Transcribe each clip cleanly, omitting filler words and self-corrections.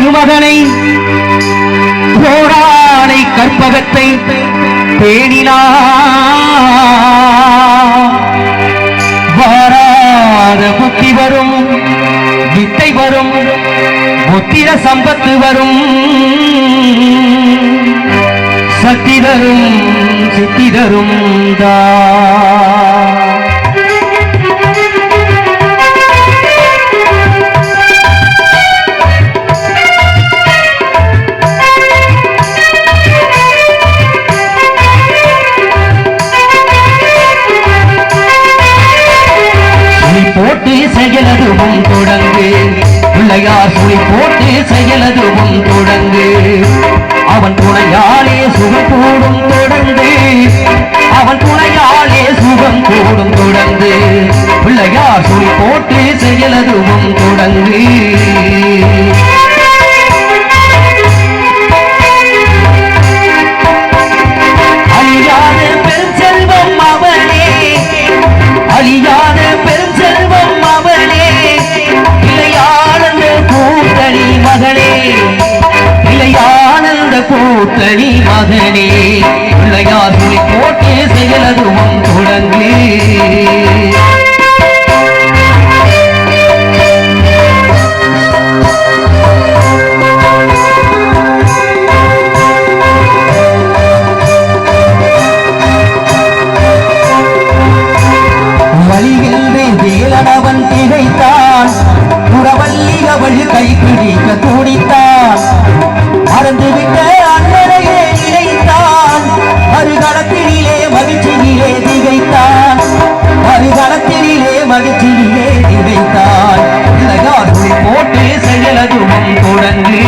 திருமகனை கோடானை கற்பகத்தை தேடினார். வாராத புத்தி வரும், வித்தை வரும், புத்திர சம்பத்து வரும், சக்தி தரும், சித்தி தரும் தா. போட்டு செயலதுவும் தொடங்கு, பிள்ளையார் சுழி போட்டு செயலதுவும் தொடங்கு. அவன் துணையாலே சுகம் கூடும் தொடர்ந்து, அவன் துணையாலே சுகம் கூடும் தொடர்ந்து. பிள்ளையார் சுழி போட்டு செயலதுவும் தொடங்கு. அழியாத பெரும் செல்வம் அவனே, அழியாத பெரும் செல்வம் அவனே. இளையானந்த கூட்டணி மகனே, இளையானந்த கூட்டணி மகனே. பிள்ளையார் சுழி போட்டு செயலதுவும் தொடங்கு. வேலனவன் திகைத்தான், புறவல்லி அவள் கை பிடிக்க துடித்தான். மறந்துவிட்ட அண்ணனையே நினைத்தான், மறுகளத்திலே மகிழ்ச்சியிலே திகைத்தான், மறுகளத்திலே மகிழ்ச்சியிலே திகைத்தான். பிள்ளையார் சுழி போட்டு செயலதுவும் தொடங்கு.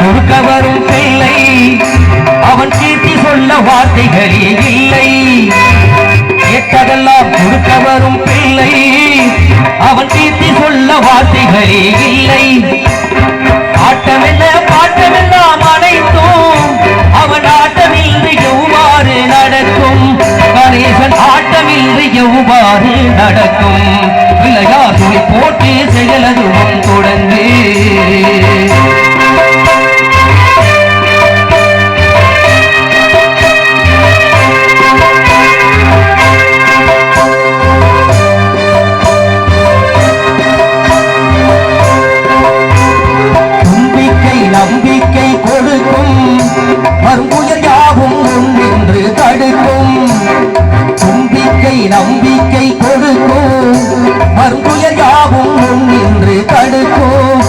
கொடுக்க வரும் பிள்ளை, அவன் கீர்த்தி சொல்ல வார்த்தைகளே இல்லை. கேட்டதெல்லாம் கொடுக்க வரும் பிள்ளை, அவன் கீர்த்தி சொல்ல வார்த்தைகளே இல்லை. ஆட்டமென்ன பாட்டமெல்லாம் அனைத்தும் அவன் ஆட்டமின்றி எவ்வாறு நடக்கும், கணேசன் ஆட்டமின்றி எவ்வாறு நடக்கும். பிள்ளையார் சுழி போட்டு செயலதுவும் தொடங்கு. நம்பிக்கை கொடுக்கும், மறுபுயர் யாவும் ஒன்றென்று தடுக்கும். தும்பிக்கை நம்பிக்கை கொடுக்கும், மறுபுயர் யாவும் ஒன்றென்று தடுக்கும்.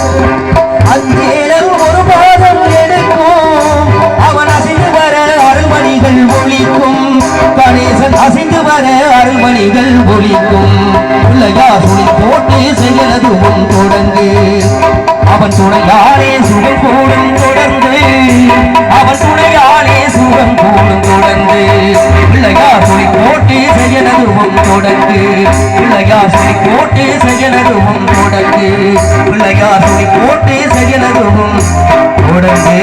அஞ்சேலம் ஒரு பாதம் எடுக்கும், அவன் அசைந்து வர அருள்மணிகள் ஒலிக்கும். கணேசன் அசைந்து வர அருள்மணிகள் ஒலிக்கும். பிள்ளையார் சுழி போட்டு செயலதுவும் தொடங்கு. அவன் துணையாலே சுகம் கூடும் தொடர்ந்து, அவன் துணையாலே சுகம் கூடும் தொடர்ந்து. பிள்ளையார் சுழி போட்டு செயலதுவும் தொடங்கு. பிள்ளையார் சுழி போட்டு செயலதுவும் தொடங்கு. பிள்ளையார் சுழி போட்டு செயலதுவும் தொடங்கு.